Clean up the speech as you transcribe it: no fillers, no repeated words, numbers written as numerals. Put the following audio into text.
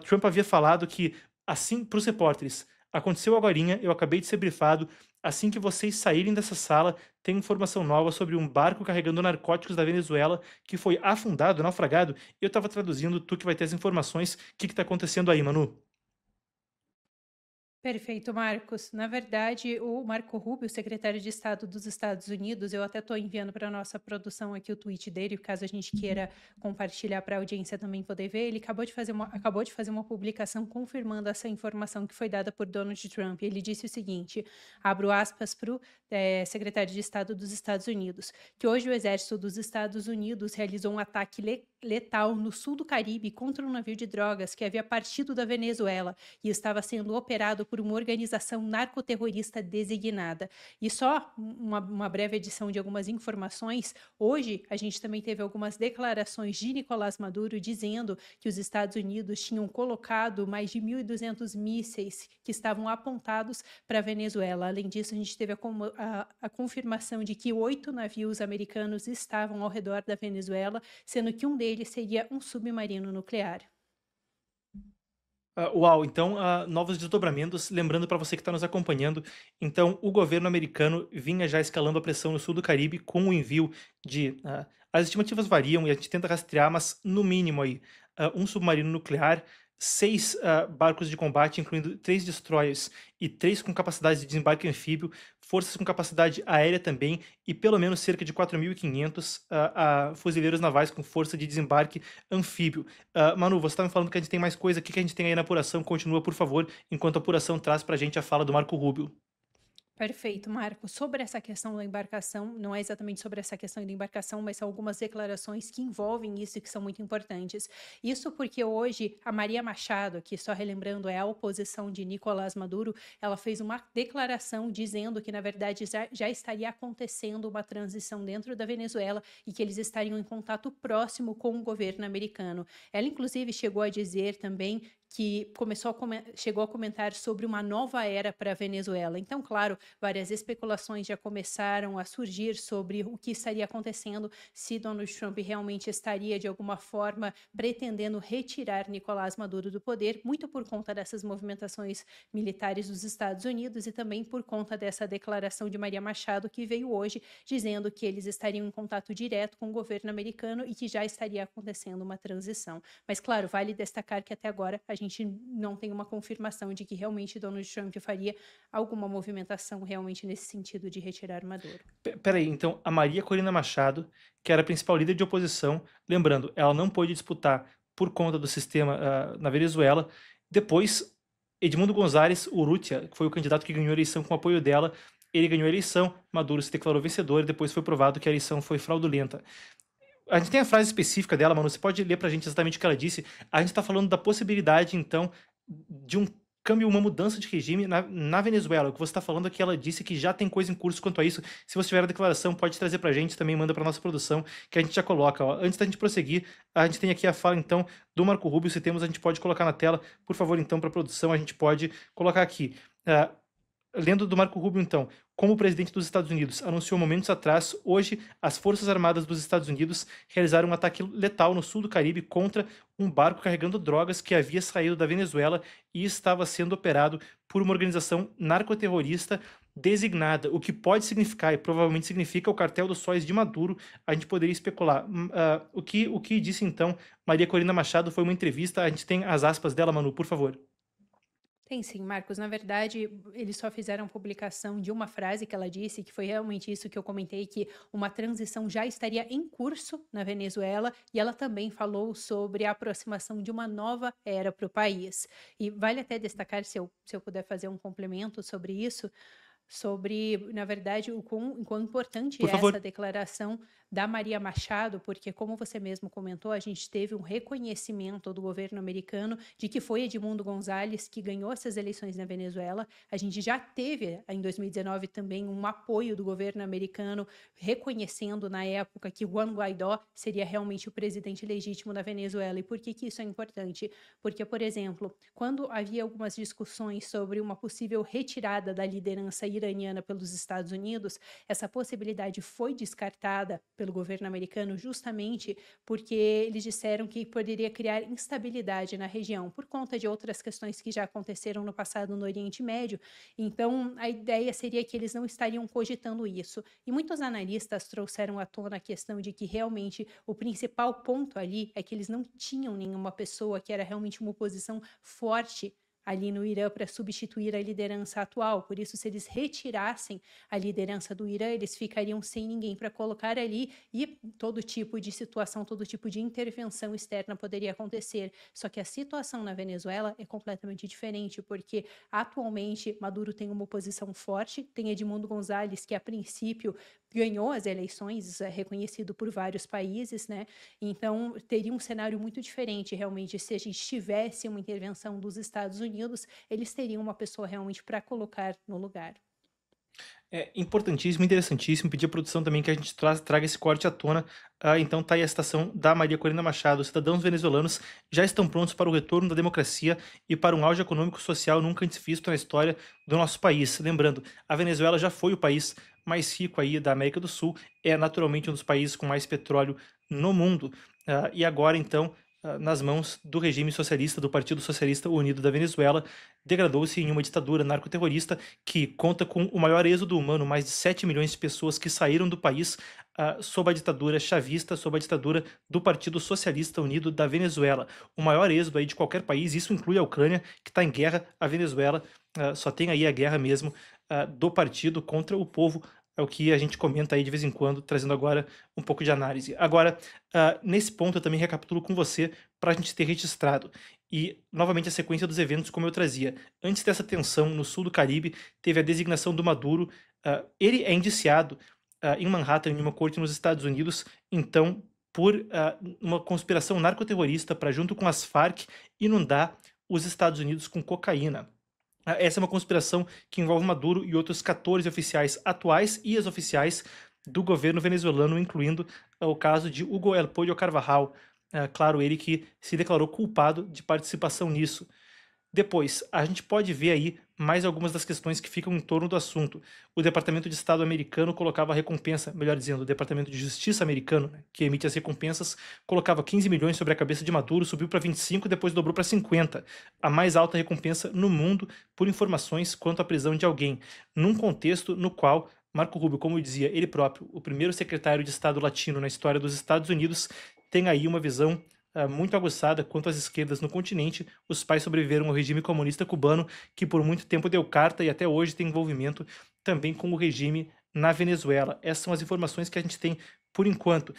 Trump havia falado que, assim, para os repórteres, aconteceu agorinha, eu acabei de ser brifado, assim que vocês saírem dessa sala, tem informação nova sobre um barco carregando narcóticos da Venezuela que foi afundado, naufragado. Eu estava traduzindo, tu que vai ter as informações, o que está acontecendo aí, Manu? Perfeito, Marcos. Na verdade, o Marco Rubio, secretário de Estado dos Estados Unidos, eu até estou enviando para a nossa produção aqui o tweet dele, caso a gente queira compartilhar para a audiência também poder ver. Ele acabou de fazer uma publicação confirmando essa informação que foi dada por Donald Trump. Ele disse o seguinte: abro aspas para o secretário de Estado dos Estados Unidos, que hoje o exército dos Estados Unidos realizou um ataque letal no sul do Caribe contra um navio de drogas que havia partido da Venezuela e estava sendo operado por uma organização narcoterrorista designada. E só uma breve edição de algumas informações, hoje a gente também teve algumas declarações de Nicolás Maduro dizendo que os Estados Unidos tinham colocado mais de 1.200 mísseis que estavam apontados para a Venezuela. Além disso, a gente teve a confirmação de que 8 navios americanos estavam ao redor da Venezuela, sendo que um deles seria um submarino nuclear. Uau, então, novos desdobramentos. Lembrando para você que está nos acompanhando, então o governo americano vinha já escalando a pressão no sul do Caribe com o envio de. As estimativas variam e a gente tenta rastrear, mas no mínimo aí, um submarino nuclear, seis barcos de combate, incluindo três destroyers e três com capacidade de desembarque anfíbio, forças com capacidade aérea também, e pelo menos cerca de 4.500 fuzileiros navais com força de desembarque anfíbio. Manu, você tá me falando que a gente tem mais coisa. O que que a gente tem aí na apuração? Continua, por favor, enquanto a apuração traz pra gente a fala do Marco Rubio. Perfeito, Marco. Sobre essa questão da embarcação, não é exatamente sobre essa questão da embarcação, mas são algumas declarações que envolvem isso e que são muito importantes. Isso porque hoje a Maria Machado, que só relembrando é a oposição de Nicolás Maduro, ela fez uma declaração dizendo que, na verdade, já estaria acontecendo uma transição dentro da Venezuela e que eles estariam em contato próximo com o governo americano. Ela, inclusive, chegou a dizer também que chegou a comentar sobre uma nova era para a Venezuela. Então, claro, várias especulações já começaram a surgir sobre o que estaria acontecendo, se Donald Trump realmente estaria, de alguma forma, pretendendo retirar Nicolás Maduro do poder, muito por conta dessas movimentações militares dos Estados Unidos e também por conta dessa declaração de Maria Machado, que veio hoje dizendo que eles estariam em contato direto com o governo americano e que já estaria acontecendo uma transição. Mas, claro, vale destacar que até agora a gente não tem uma confirmação de que realmente Donald Trump faria alguma movimentação realmente nesse sentido de retirar Maduro. Espera aí, então a Maria Corina Machado, que era a principal líder de oposição, lembrando, ela não pôde disputar por conta do sistema, na Venezuela. Depois, Edmundo González Urrutia, que foi o candidato que ganhou a eleição com o apoio dela, ele ganhou a eleição, Maduro se declarou vencedor e depois foi provado que a eleição foi fraudulenta. A gente tem a frase específica dela, Manu, você pode ler pra gente exatamente o que ela disse? A gente tá falando da possibilidade, então, de um câmbio, uma mudança de regime na Venezuela. O que você tá falando é que ela disse que já tem coisa em curso quanto a isso. Se você tiver a declaração, pode trazer pra gente, também manda pra nossa produção, que a gente já coloca. Ó. Antes da gente prosseguir, a gente tem aqui a fala, então, do Marco Rubio. Se temos, a gente pode colocar na tela. Por favor, então, pra produção, a gente pode colocar aqui. Ah, Lendo do Marco Rubio, então, como o presidente dos Estados Unidos anunciou momentos atrás, hoje as Forças Armadas dos Estados Unidos realizaram um ataque letal no sul do Caribe contra um barco carregando drogas que havia saído da Venezuela e estava sendo operado por uma organização narcoterrorista designada, o que pode significar, e provavelmente significa, o cartel dos sóis de Maduro. A gente poderia especular. O que disse, então, Maria Corina Machado foi uma entrevista, a gente tem as aspas dela, Manu, por favor. Tem sim, Marcos. Na verdade, eles só fizeram publicação de uma frase que ela disse, que foi realmente isso que eu comentei, que uma transição já estaria em curso na Venezuela, e ela também falou sobre a aproximação de uma nova era para o país. E vale até destacar, se eu puder fazer um complemento sobre isso, sobre, na verdade, o quão importante Por é favor. essa declaração da Maria Machado, porque, como você mesmo comentou, a gente teve um reconhecimento do governo americano de que foi Edmundo González que ganhou essas eleições na Venezuela. A gente já teve, em 2019, também um apoio do governo americano, reconhecendo na época que Juan Guaidó seria realmente o presidente legítimo da Venezuela. E por que que isso é importante? Porque, por exemplo, quando havia algumas discussões sobre uma possível retirada da liderança iraniana pelos Estados Unidos, essa possibilidade foi descartada pelo governo americano justamente porque eles disseram que poderia criar instabilidade na região por conta de outras questões que já aconteceram no passado no Oriente Médio. Então, a ideia seria que eles não estariam cogitando isso. E muitos analistas trouxeram à tona a questão de que realmente o principal ponto ali é que eles não tinham nenhuma pessoa que era realmente uma oposição forte ali no Irã para substituir a liderança atual. Por isso, se eles retirassem a liderança do Irã, eles ficariam sem ninguém para colocar ali e todo tipo de situação, todo tipo de intervenção externa poderia acontecer. Só que a situação na Venezuela é completamente diferente, porque atualmente Maduro tem uma oposição forte, tem Edmundo González, que a princípio ganhou as eleições, isso é reconhecido por vários países, né? Então, teria um cenário muito diferente, realmente, se a gente tivesse uma intervenção dos Estados Unidos, eles teriam uma pessoa realmente para colocar no lugar. É importantíssimo, interessantíssimo. Pedir à produção também que a gente traga esse corte à tona. Então tá aí a citação da Maria Corina Machado. Os cidadãos venezuelanos já estão prontos para o retorno da democracia e para um auge econômico e social nunca antes visto na história do nosso país. Lembrando, a Venezuela já foi o país mais rico aí da América do Sul, é naturalmente um dos países com mais petróleo no mundo. E agora, então, nas mãos do regime socialista, do Partido Socialista Unido da Venezuela, degradou-se em uma ditadura narcoterrorista que conta com o maior êxodo humano, mais de 7 milhões de pessoas que saíram do país sob a ditadura chavista, sob a ditadura do Partido Socialista Unido da Venezuela. O maior êxodo aí de qualquer país, isso inclui a Ucrânia, que está em guerra, a Venezuela só tem aí a guerra mesmo do partido contra o povo, é o que a gente comenta aí de vez em quando, trazendo agora um pouco de análise. Agora, nesse ponto eu também recapitulo com você para a gente ter registrado. E, novamente, a sequência dos eventos, como eu trazia. Antes dessa tensão no sul do Caribe, teve a designação do Maduro. Ele é indiciado em Manhattan, em uma corte nos Estados Unidos, então, por uma conspiração narcoterrorista para, junto com as Farc, inundar os Estados Unidos com cocaína. Essa é uma conspiração que envolve Maduro e outros 14 oficiais atuais e ex-oficiais do governo venezuelano, incluindo o caso de Hugo El Pollo Carvajal, claro, ele que se declarou culpado de participação nisso. Depois, a gente pode ver aí mais algumas das questões que ficam em torno do assunto. O Departamento de Estado americano colocava a recompensa, melhor dizendo, o Departamento de Justiça americano, né, que emite as recompensas, colocava 15 milhões sobre a cabeça de Maduro, subiu para 25 e depois dobrou para 50. A mais alta recompensa no mundo por informações quanto à prisão de alguém, num contexto no qual Marco Rubio, como eu dizia, ele próprio, o primeiro secretário de Estado latino na história dos Estados Unidos, tem aí uma visão muito aguçada quanto às esquerdas no continente. Os pais sobreviveram ao regime comunista cubano, que por muito tempo deu carta e até hoje tem envolvimento também com o regime na Venezuela. Essas são as informações que a gente tem por enquanto.